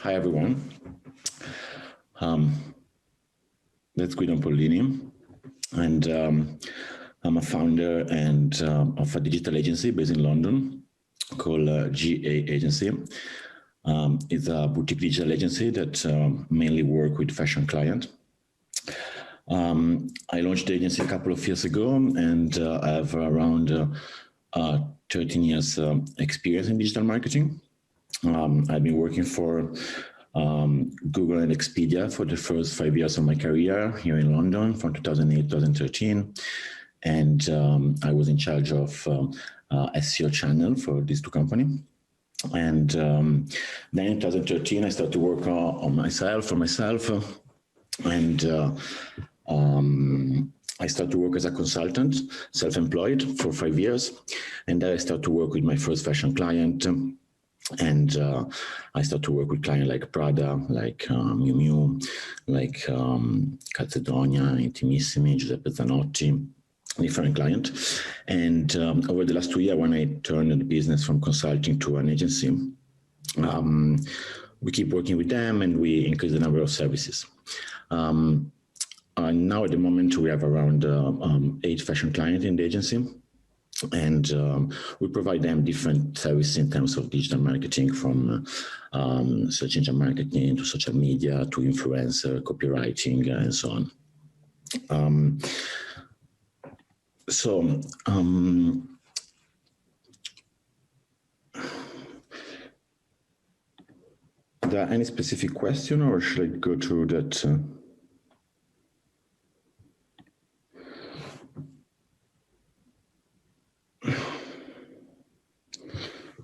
Hi, everyone. That's Guido Pollini, and I'm a founder and of a digital agency based in London called GA Agency. It's a boutique digital agency that mainly work with fashion clients. I launched the agency a couple of years ago, and I have around 13 years experience in digital marketing. I've been working for Google and Expedia for the first 5 years of my career here in London from 2008 to 2013. And I was in charge of SEO channel for these two companies. And then in 2013, I started to work on myself, and I started to work as a consultant, self-employed for 5 years. And then I started to work with my first fashion client. And I started to work with clients like Prada, like Miu Miu, like Calzedonia, Intimissimi, Giuseppe Zanotti, different clients. And over the last 2 years, when I turned the business from consulting to an agency, we keep working with them and we increase the number of services. Now at the moment, we have around 8 fashion clients in the agency. And we provide them different services in terms of digital marketing, from search engine marketing to social media to influencer, copywriting, and so on. Are there any specific question, or should I go through that?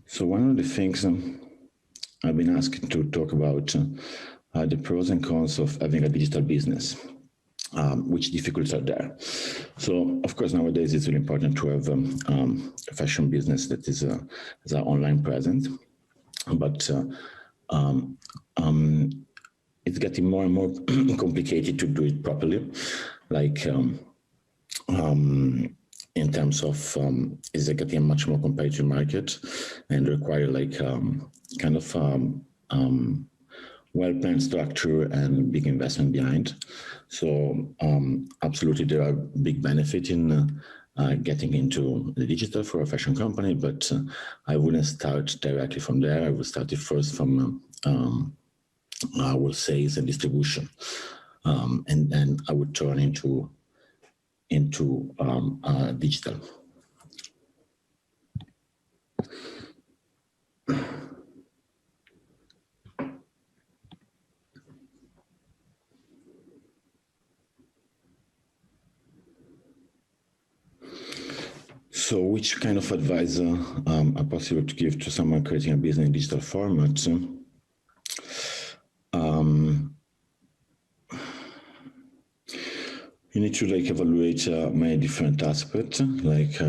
So one of the things I've been asked to talk about are the pros and cons of having a digital business, which difficulties are there. So of course, nowadays it's really important to have a fashion business that is an online presence, but it's getting more and more complicated to do it properly, like in terms of is it getting a much more competitive market and require like kind of well-planned structure and big investment behind. So absolutely there are big benefits in getting into the digital for a fashion company, but I wouldn't start directly from there. I would start it first from our sales and distribution, and then I would turn into digital. So which kind of advice are possible to give to someone creating a business in digital format? You need to like evaluate many different aspects. Like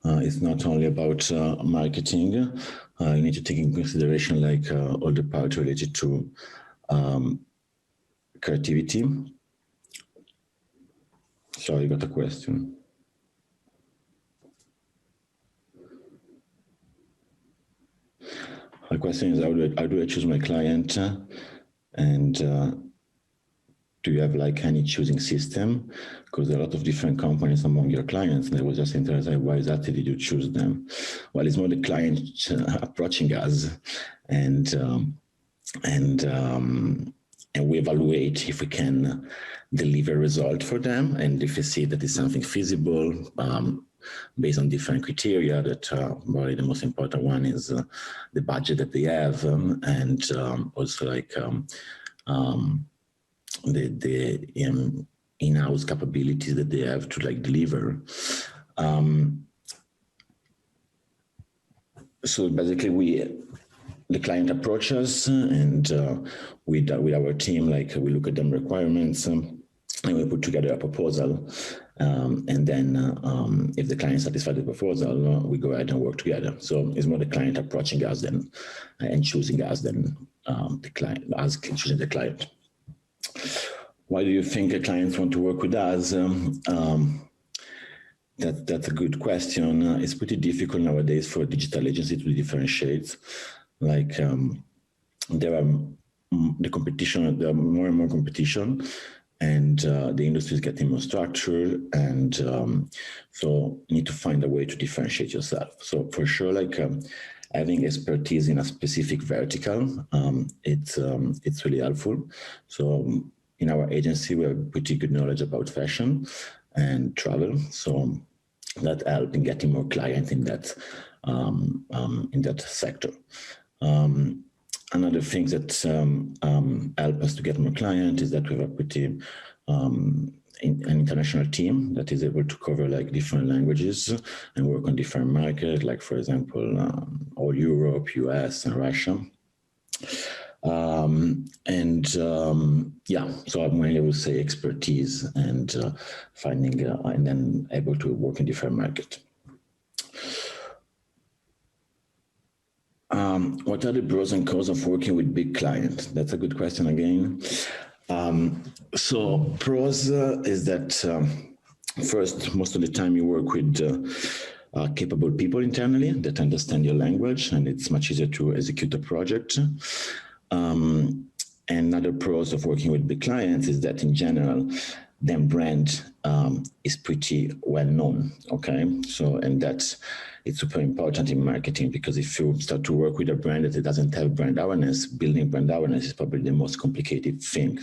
it's not only about marketing. You need to take in consideration like all the parts related to creativity. Sorry, I got a question. My question is, how do I choose my client? And do you have like any choosing system? Because there are a lot of different companies among your clients, and I was just interested, why exactly did you choose them? Well, it's more the client approaching us, and we evaluate if we can deliver a result for them, and if we see that it's something feasible, based on different criteria. That probably the most important one is the budget that they have, and also like the in-house capabilities that they have to like deliver. So basically, the client approaches, and with our team, like we look at them requirements, and we put together a proposal. And then if the client satisfies the proposal, we go ahead and work together. So it's more the client approaching us and choosing us than the client, us choosing the client. Why do you think clients want to work with us? That's a good question. It's pretty difficult nowadays for a digital agency to differentiate. Like there are the competition, there are more and more competition, and the industry is getting more structured, and so you need to find a way to differentiate yourself. So for sure, like having expertise in a specific vertical, it's really helpful. So in our agency, we have pretty good knowledge about fashion and travel, so that helps in getting more clients in that sector. Another thing that help us to get more clients is that we have a pretty an international team that is able to cover like different languages and work on different markets, like for example, all Europe, US, and Russia. Yeah, so I'm mainly would say expertise and finding and then able to work in different markets. What are the pros and cons of working with big clients? That's a good question again. So pros is that first, most of the time you work with capable people internally that understand your language, and it's much easier to execute a project. And another pros of working with big clients is that in general, their brand is pretty well known, okay? So, and it's super important in marketing, because if you start to work with a brand that it doesn't have brand awareness, building brand awareness is probably the most complicated thing,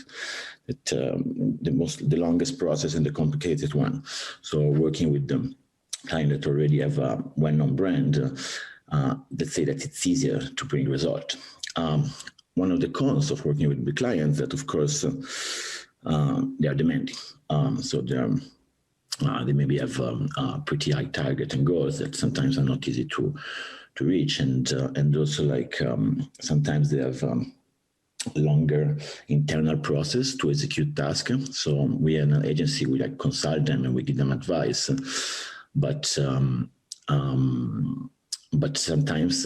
the longest process and the complicated one. So working with them client that already have a well-known brand, let's say that it's easier to bring result. One of the cons of working with big clients that, of course, they are demanding. So they maybe have pretty high target and goals that sometimes are not easy to reach, and also like sometimes they have longer internal process to execute tasks. So we are an agency, we like consult them and we give them advice, but sometimes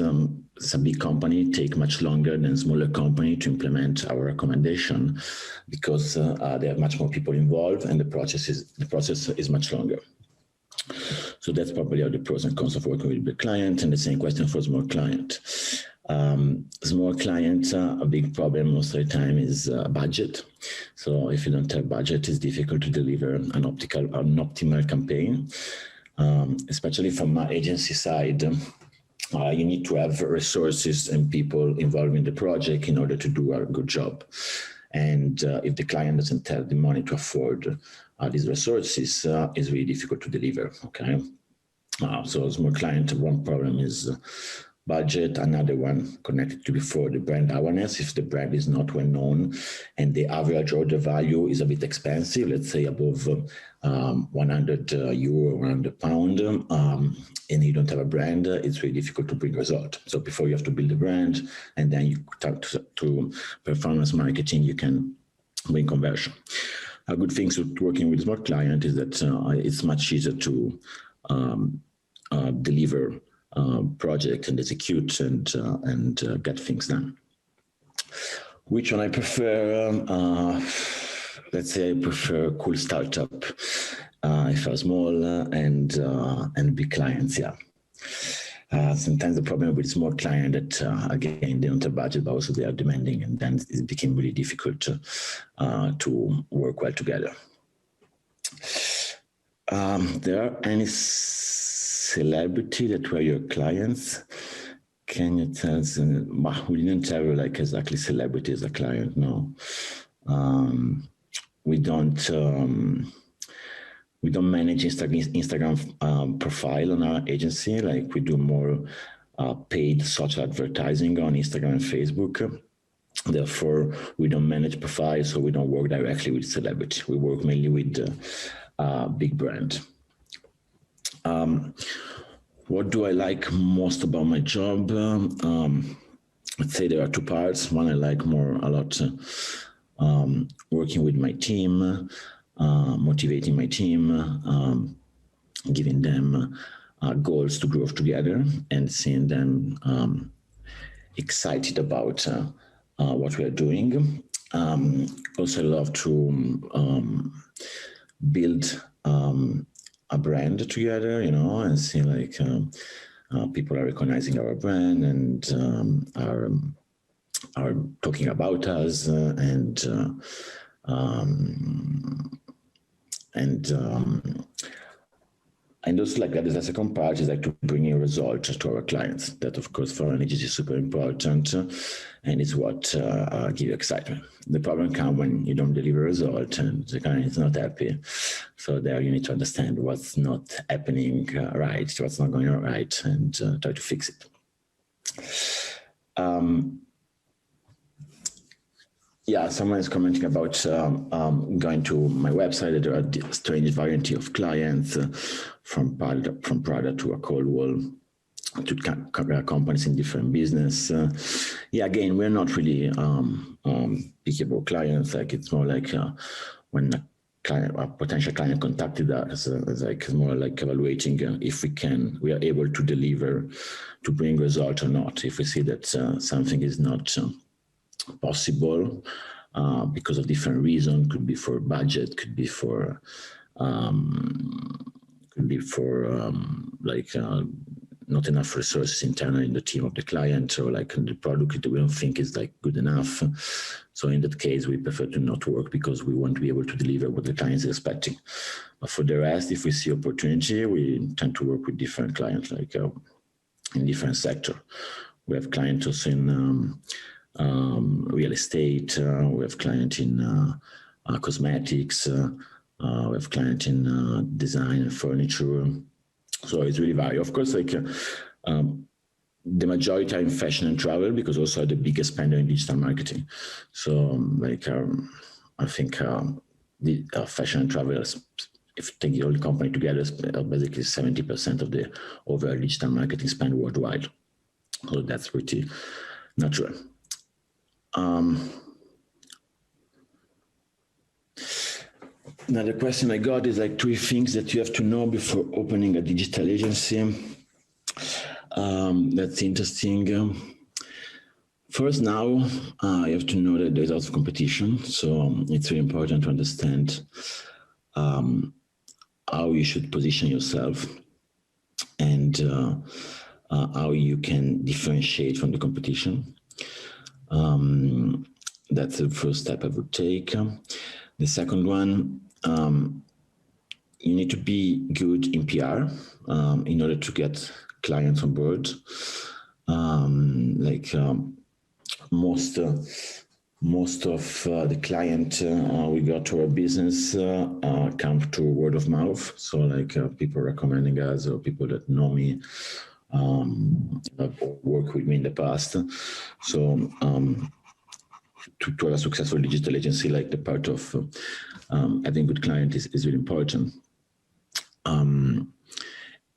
some big company take much longer than smaller company to implement our recommendation, because they have much more people involved and the process is much longer. So that's probably all the pros and cons of working with big client, and the same question for small client. Small clients, a big problem most of the time is budget. So if you don't have budget, it's difficult to deliver an optimal campaign, especially from my agency side. You need to have resources and people involved in the project in order to do a good job. And if the client doesn't have the money to afford these resources, it's really difficult to deliver, okay? So small client, one problem is budget. Another one connected to before, the brand awareness. If the brand is not well known and the average order value is a bit expensive, let's say above 100 euro, 100 pound, and you don't have a brand, it's really difficult to bring result. So before you have to build a brand, and then you talk to performance marketing, you can bring conversion. A good thing with working with small client is that it's much easier to deliver project and execute and get things done. Which one I prefer? Let's say I prefer cool startup if I'm small, and big clients. Yeah. Sometimes the problem with small client that again they don't have budget, but also they are demanding, and then it became really difficult to work well together. There are any celebrity that were your clients? Can you tell us? We didn't have like exactly celebrity as a client, no. We don't manage Instagram profile on our agency. Like we do more paid social advertising on Instagram and Facebook. Therefore, we don't manage profiles, so we don't work directly with celebrity. We work mainly with big brand. What do I like most about my job? I'd say there are two parts. One, I like a lot working with my team, motivating my team, giving them goals to grow together, and seeing them excited about what we are doing. Also, I love to build a brand together, and see like people are recognizing our brand and are are talking about us, and also like that is the second part is like to bring a result to our clients. That of course for an agency is super important, and it's what gives you excitement. The problem comes when you don't deliver a result and the client is not happy. So there you need to understand what's not happening right, what's not going right, and try to fix it. Yeah, someone is commenting about going to my website. There are a strange variety of clients from product to a cold wall to companies in different business. Yeah, again, we're not really picky about clients. Like it's more like when a potential client contacted us, it's like more like evaluating if we are able to deliver, to bring result or not. If we see that something is not possible because of different reasons, could be for budget, could be for not enough resources internally in the team of the client, or like the product that we don't think is like good enough. So in that case, we prefer to not work because we want to be able to deliver what the client is expecting. But for the rest, if we see opportunity, we tend to work with different clients, like in different sector. We have clients also in real estate, we have clients in cosmetics, we have clients in design and furniture. So it's really varied. Of course, like the majority are in fashion and travel because also are the biggest spender in digital marketing. So like I think the fashion and travel, if you take the whole company together, is basically 70% of the overall digital marketing spend worldwide. So that's pretty natural. Another question I got is like 3 things that you have to know before opening a digital agency. That's interesting. First, now you have to know that there's also competition. So it's very important to understand how you should position yourself and how you can differentiate from the competition. That's the first step I would take. The second one, you need to be good in PR in order to get clients on board. Most of the client we got to our business come through word of mouth. So like people recommending us or people that know me, have worked with me in the past. So to have a successful digital agency, like the part of having good client is really important.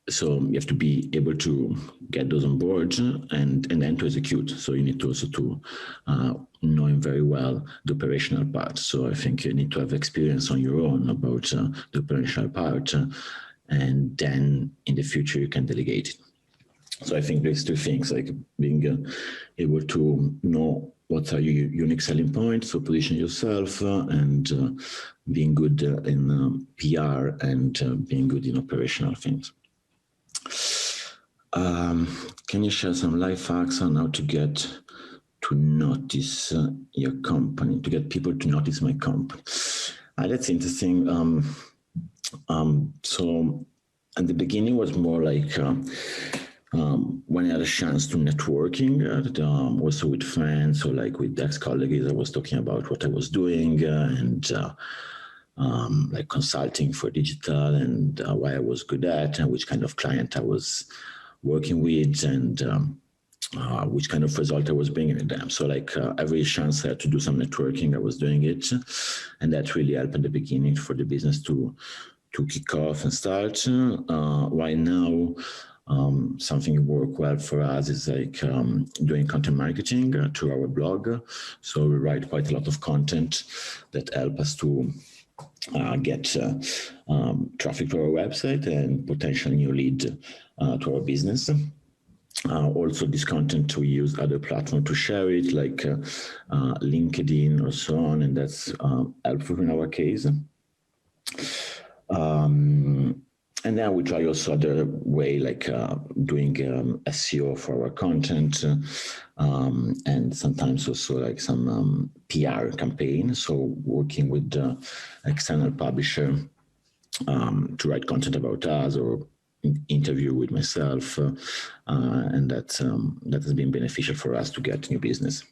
So you have to be able to get those on board and then to execute. So you need to also to knowing very well the operational part. So I think you need to have experience on your own about the operational part, and then in the future you can delegate it. So I think there's 2 things, like being able to know what are your unique selling points, so position yourself, and being good in PR and being good in operational things. Can you share some life hacks on how to get to notice your company, to get people to notice my company? That's interesting. So at the beginning was more like when I had a chance to networking, also with friends or like with ex-colleagues, I was talking about what I was doing and like consulting for digital and what I was good at and which kind of client I was working with and which kind of result I was bringing to them. So like every chance I had to do some networking, I was doing it. And that really helped in the beginning for the business to kick off and start. Right now, something work well for us is like doing content marketing to our blog. So we write quite a lot of content that help us to get traffic to our website and potential new lead to our business. Also, this content we use other platforms to share it, like LinkedIn or so on, and that's helpful in our case. And then we try also other way, like doing SEO for our content, and sometimes also like some PR campaign. So working with external publisher to write content about us or interview with myself, and that has been beneficial for us to get new business.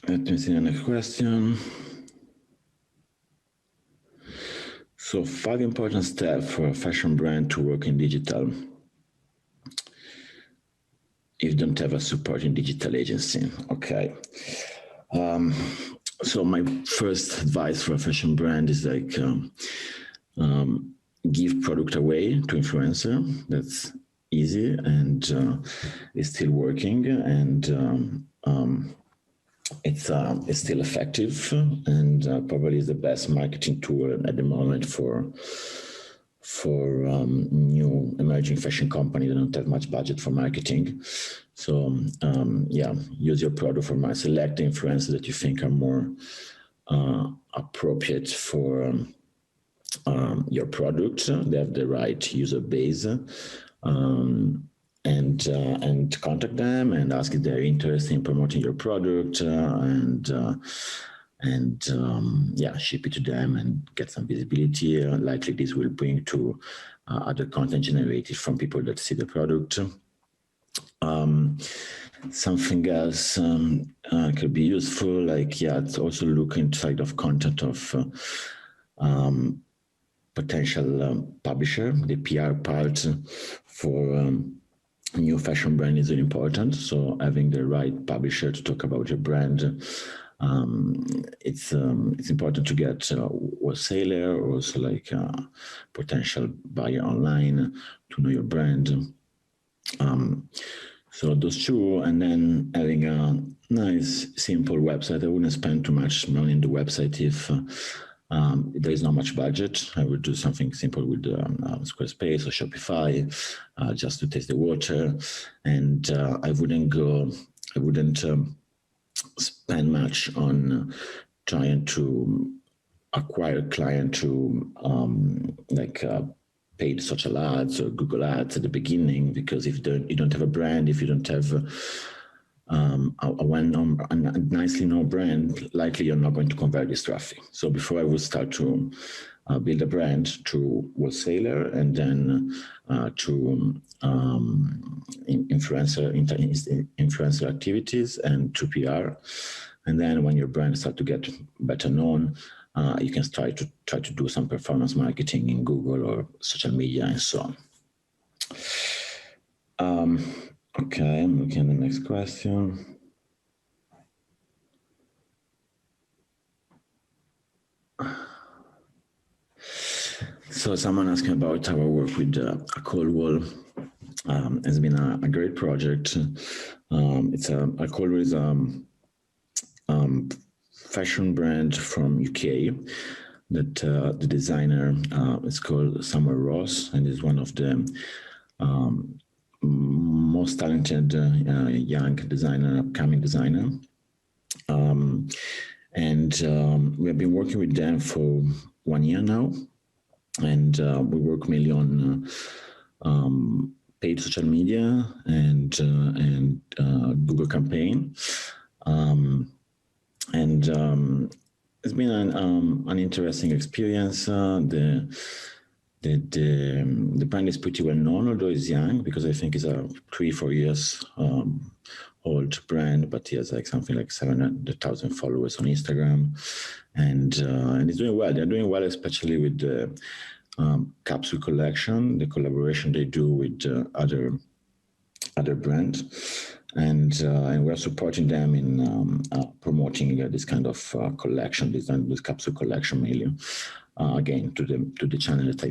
Let me see the next question. So 5 important steps for a fashion brand to work in digital if you don't have a supporting digital agency. Okay. So my first advice for a fashion brand is like give product away to influencer. That's easy and it's still working, and it's still effective, and probably is the best marketing tool at the moment for new emerging fashion companies that don't have much budget for marketing. So yeah, use your product for my select the influencers that you think are more appropriate for your product. They have the right user base, and contact them and ask if they're interested in promoting your product, and yeah, ship it to them and get some visibility. Likely this will bring to other content generated from people that see the product. Something else could be useful, like, yeah, it's also look inside of content of potential publisher. The PR part for new fashion brand is really important. So having the right publisher to talk about your brand, it's important to get a wholesaler or also like a potential buyer online to know your brand. So those two, and then having a nice, simple website. I wouldn't spend too much money in the website if there is not much budget. I would do something simple with Squarespace or Shopify, just to test the water. And I wouldn't spend much on trying to acquire a client to paid social ads or Google ads at the beginning, because if you don't have a brand, if you don't have a nicely known brand, likely you're not going to convert this traffic. So before I would start to build a brand to wholesaler, and then to influencer activities, and to PR. And then when your brand starts to get better known, you can try to do some performance marketing in Google or social media and so on. Okay, I'm looking at the next question. So someone asking about our work with a cold wall. It's been a great project. It's a cold wall is fashion brand from UK that the designer is called Samuel Ross, and is one of the most talented young designer, upcoming designer. And we have been working with them for 1 year now, and we work mainly on paid social media and Google campaign. It's been an interesting experience. The brand is pretty well known, although it's young, because I think it's a 3-4 years old brand, but he has like something like 700,000 followers on Instagram, and it's doing well. They're doing well, especially with the capsule collection, the collaboration they do with other brands. And we're supporting them in promoting this kind of collection, this capsule collection mainly. Again, to the channel that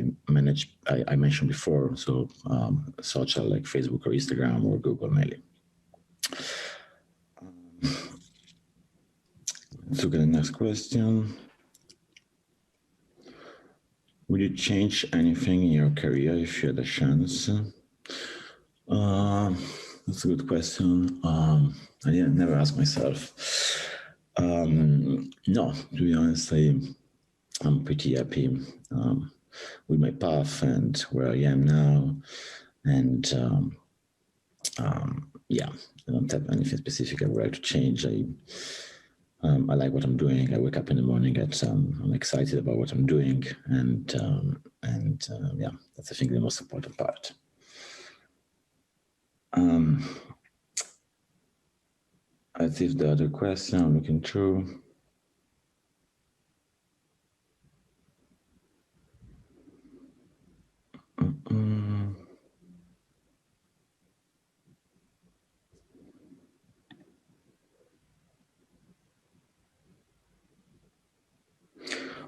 I mentioned before, so social like Facebook or Instagram or Google mainly. Let's look at the next question. Would you change anything in your career if you had a chance? That's a good question. I never asked myself. No, to be honest, I'm pretty happy with my path and where I am now. And yeah, I don't have anything specific I would like to change. I like what I'm doing. I wake up in the morning I'm excited about what I'm doing, and yeah, that's I think the most important part. I see if the other question I'm looking through.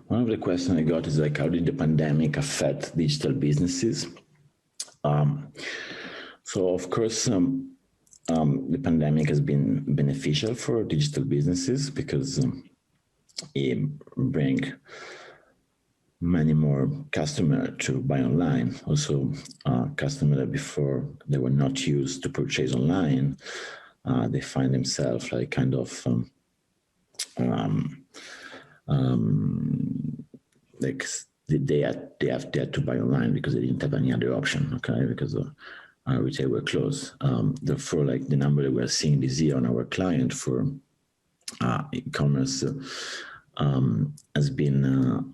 One of the questions I got is like, how did the pandemic affect digital businesses? So of course, the pandemic has been beneficial for digital businesses because it brings many more customers to buy online. Also, customers that before they were not used to purchase online, they find themselves like kind of like they had to buy online because they didn't have any other option. Okay, because retail were closed. Therefore, like the number that we're seeing this year on our client for e-commerce has been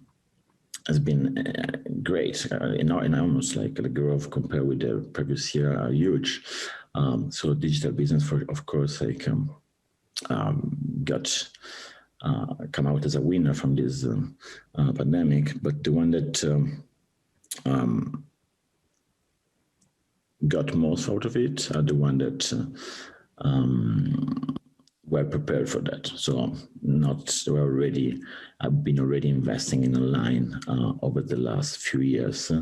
great. Almost like the growth compared with the previous year are huge. So digital business, of course, like got come out as a winner from this pandemic. But the one that got most out of it are the one that were prepared for that. So I've been already investing in online over the last few years.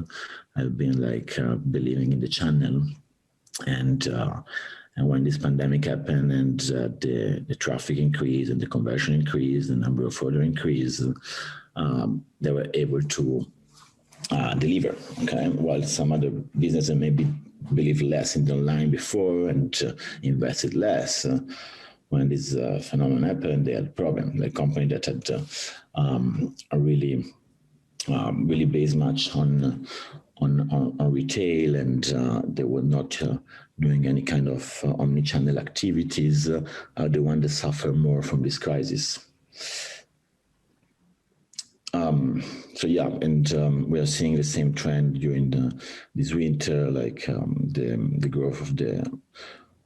I've been like believing in the channel, and when this pandemic happened and the traffic increased and the conversion increased, the number of orders increased, they were able to deliver. Okay, while some other businesses maybe believe less in the online before and invested less. When this phenomenon happened, they had a problem. Like company that had really based much on retail, and they were not doing any kind of omni-channel activities, are the ones that suffer more from this crisis. So yeah, and we are seeing the same trend during this winter, like the growth of the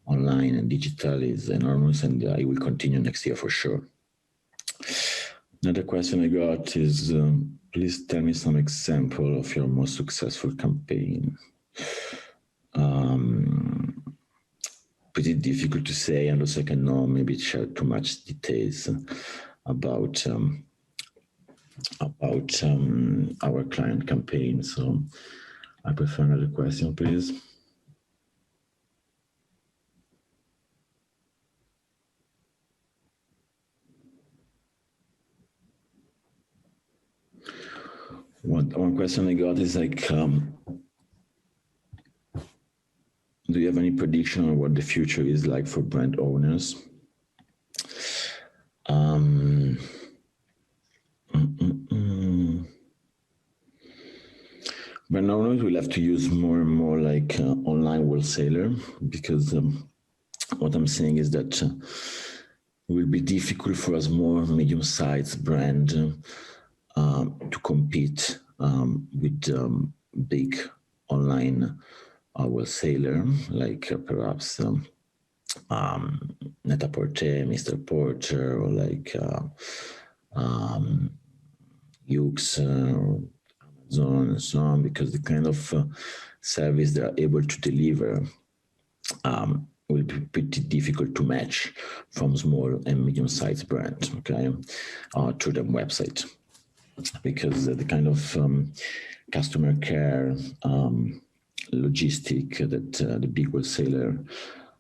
online and digital is enormous, and it will continue next year for sure. Another question I got is, please tell me some example of your most successful campaign. Pretty difficult to say, and also I cannot maybe share too much details about our client campaign. So I prefer another question, please. One question I got is like, do you have any prediction on what the future is like for brand owners? Brand owners will have to use more and more like online wholesaler, because what I'm saying is that it will be difficult for us more medium-sized brand to compete with big online wholesaler like perhaps Net-a-Porter, Mr. Porter, or like Yux, Amazon, and so on, because the kind of service they are able to deliver will be pretty difficult to match from small and medium-sized brands, okay, through their website, because the kind of customer care logistic that the big wholesaler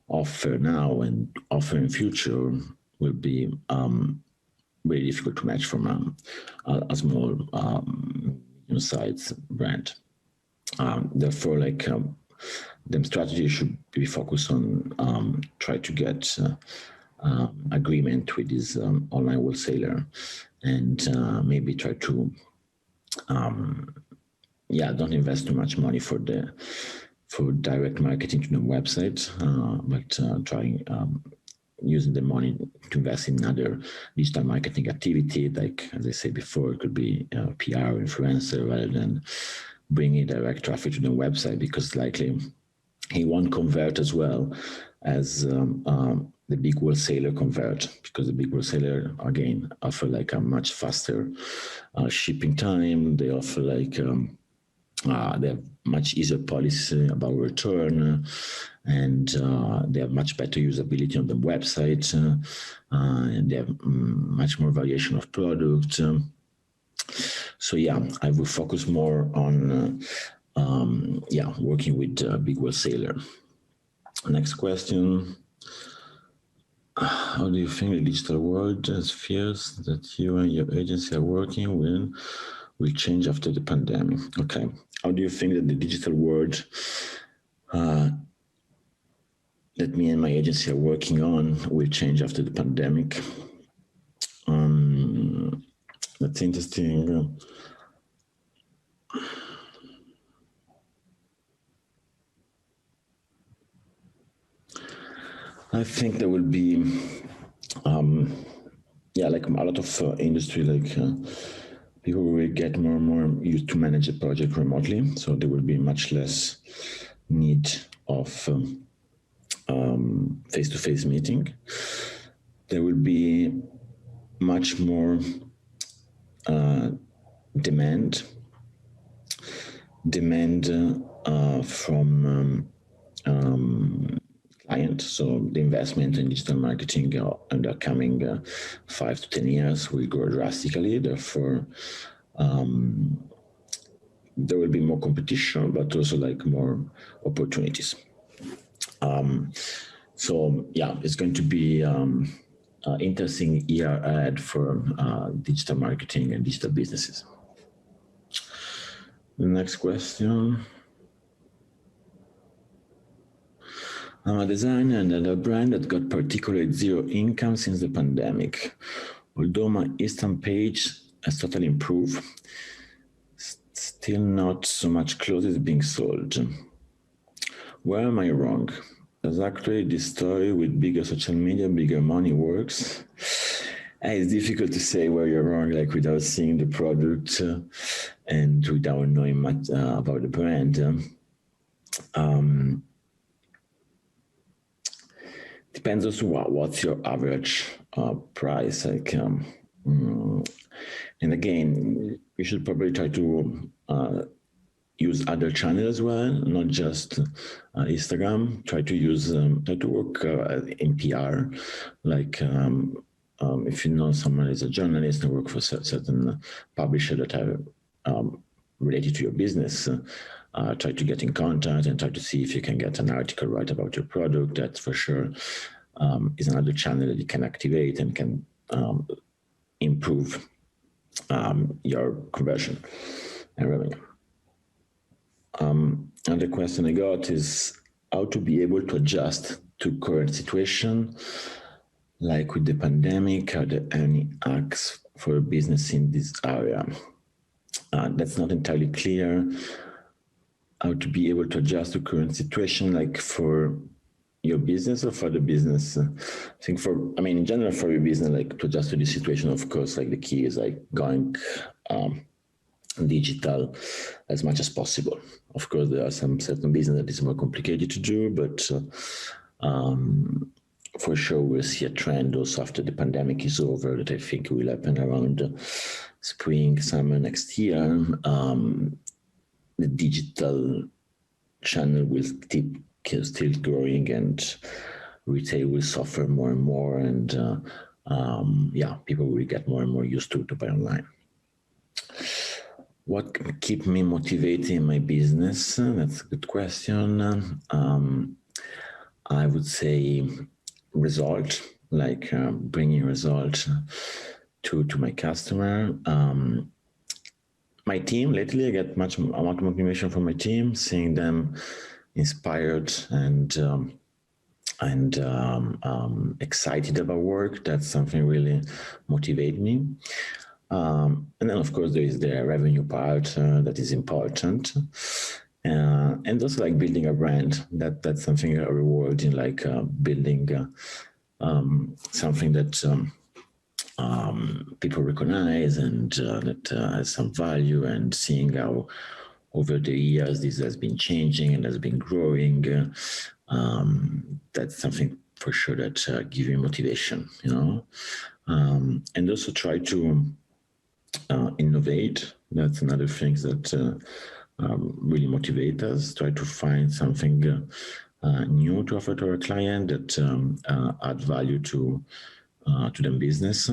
offer now and offer in future will be very difficult to match from a small medium-sized brand. Therefore, like the strategy should be focused on try to get agreement with this online wholesaler, and maybe try to don't invest too much money for direct marketing to the website, but trying using the money to invest in other digital marketing activity, like, as I said before, it could be PR influencer rather than bringing direct traffic to the website, because likely he won't convert as well as the big wholesaler convert, because the big wholesaler, again, offer like a much faster shipping time. They offer like they have much easier policy about return, and they have much better usability on the website, and they have much more variation of product. So yeah, I will focus more on working with big wholesaler. Next question. How do you think the digital world spheres that you and your agency are working with will change after the pandemic? Okay. How do you think that the digital world that me and my agency are working on will change after the pandemic? That's interesting. I think there will be, like a lot of industry, like people will get more and more used to manage a project remotely. So there will be much less need of face-to-face meeting. There will be much more demand from client. So the investment in digital marketing in the coming 5 to 10 years will grow drastically. Therefore, there will be more competition, but also like more opportunities. So yeah, it's going to be interesting year ahead for digital marketing and digital businesses. The next question. I'm a designer and a brand that got particularly zero income since the pandemic. Although my Instant page has totally improved, still not so much clothes is being sold. Where am I wrong? Does actually this story with bigger social media, bigger money works? It's difficult to say where you're wrong, like without seeing the product and without knowing much about the brand. Depends also what's your average price. Like, and again, you should probably try to use other channels as well, not just Instagram. Try to use, try to work in PR, like if you know someone is a journalist and work for certain publisher that are related to your business, try to get in contact and try to see if you can get an article right about your product. That for sure is another channel that you can activate and can improve your conversion and revenue. Another question I got is how to be able to adjust to current situation, like with the pandemic. Are there any hacks for a business in this area? That's not entirely clear. How to be able to adjust to current situation, like for your business or for the business? I think in general for your business, like to adjust to the situation, of course, like the key is like going digital as much as possible. Of course, there are some certain business that is more complicated to do, but for sure we'll see a trend also after the pandemic is over that I think will happen around spring, summer next year. The digital channel will still growing and retail will suffer more and more, and people will get more and more used to buy online. What can keep me motivated in my business? That's a good question. I would say result, like bringing result to my customer. My team, lately I get much amount of motivation from my team, seeing them inspired and and excited about work. That's something really motivates me. And then, of course, there is the revenue part that is important. And also like building a brand, that's something rewarding, like building something that people recognize and that has some value, and seeing how over the years this has been changing and has been growing. That's something for sure that gives me motivation, and also try to innovate. That's another thing that really motivate us. Try to find something new to offer to our client that add value to them business.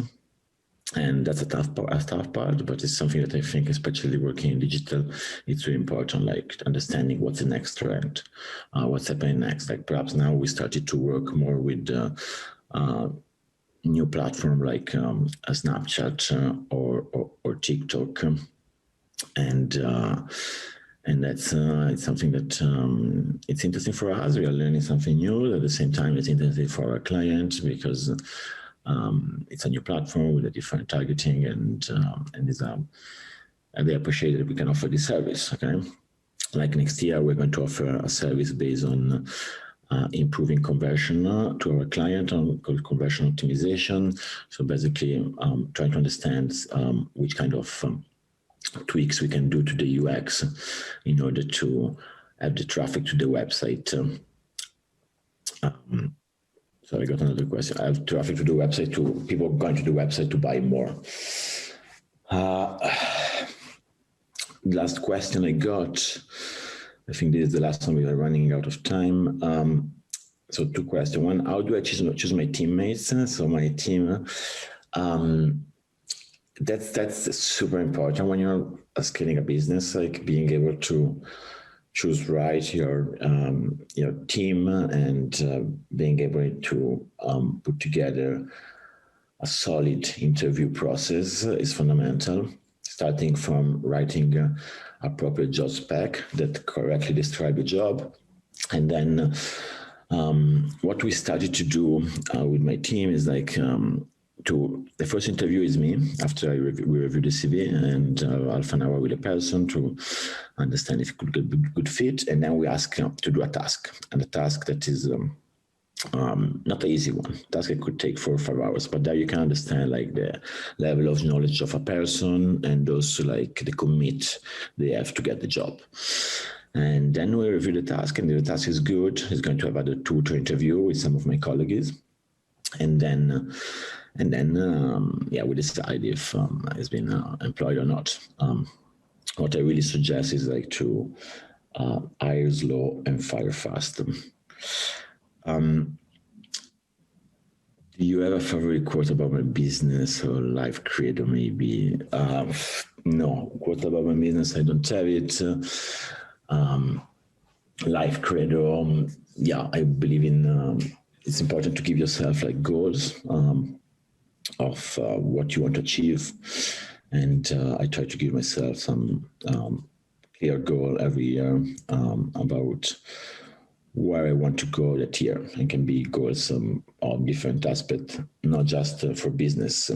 And that's a tough part, but it's something that I think, especially working in digital, it's really important, like understanding what's the next trend, what's happening next. Like perhaps now we started to work more with new platform like a Snapchat or TikTok, and that's it's something that it's interesting for us. We are learning something new. At the same time, it's interesting for our clients because it's a new platform with a different targeting, and they appreciate that we can offer this service. Okay, like next year, we're going to offer a service based on improving conversion to our client, called conversion optimization. So basically, trying to understand which kind of tweaks we can do to the UX in order to have the traffic to the website. So I got another question. I have traffic to the website, to people going to the website to buy more. Last question I got, I think this is the last one. We are running out of time. So two questions. One, how do I choose my teammates? So my team, that's super important when you're scaling a business, like being able to choose right your team, and being able to put together a solid interview process is fundamental, starting from writing a proper job spec that correctly describe the job. And then what we started to do with my team is like, the first interview is me after we review the CV, and half an hour with a person to understand if it could be a good fit. And then we ask to do a task, and a task that is not an easy one. Task that could take 4 or 5 hours, but there you can understand like the level of knowledge of a person, and also like the commit they have to get the job. And then we review the task, and if the task is good, it's going to have other 2 to interview with some of my colleagues, and then we decide if it's been employed or not. What I really suggest is like to hire slow and fire fast. Do you have a favorite quote about my business or life creator? Maybe no quote about my business. I don't have it. Life creator. I believe in. It's important to give yourself like goals of what you want to achieve, and I try to give myself some clear goal every year about where I want to go that year. It can be goals on different aspects, not just for business,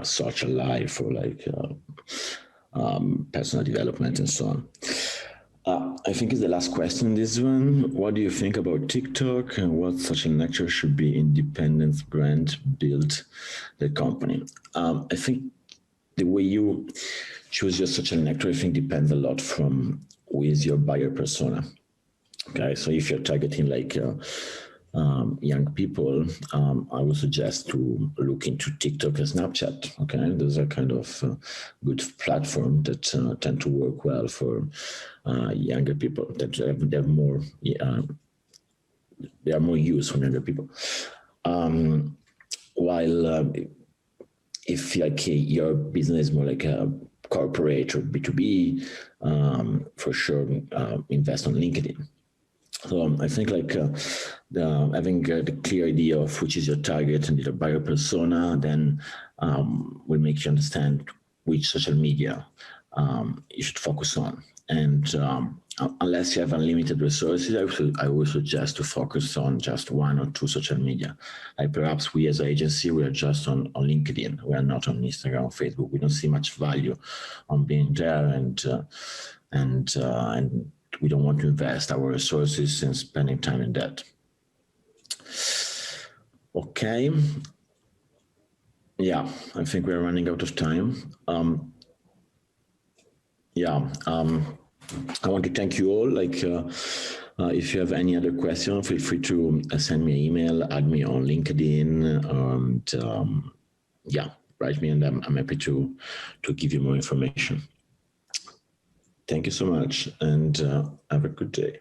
social life, or like personal development and so on. I think it's the last question, this one. What do you think about TikTok, and what social network should be independent brand build the company? I think the way you choose your social network, I think, depends a lot from who is your buyer persona. Okay, so if you're targeting like young people, I would suggest to look into TikTok and Snapchat. Okay, those are kind of good platforms that tend to work well for younger people. That they have more, they are more used from younger people. While if like your business is more like a corporate or B2B, for sure invest on LinkedIn. So I think like having the clear idea of which is your target and your buyer persona, then will make you understand which social media you should focus on. And unless you have unlimited resources, I would suggest to focus on just 1 or 2 social media. Like perhaps we as an agency, we are just on LinkedIn. We are not on Instagram or Facebook. We don't see much value on being there, and we don't want to invest our resources in spending time in that. Okay. Yeah, I think we're running out of time. I want to thank you all. Like, if you have any other question, feel free to send me an email, add me on LinkedIn, and yeah, write me, and I'm happy to give you more information. Thank you so much, and have a good day.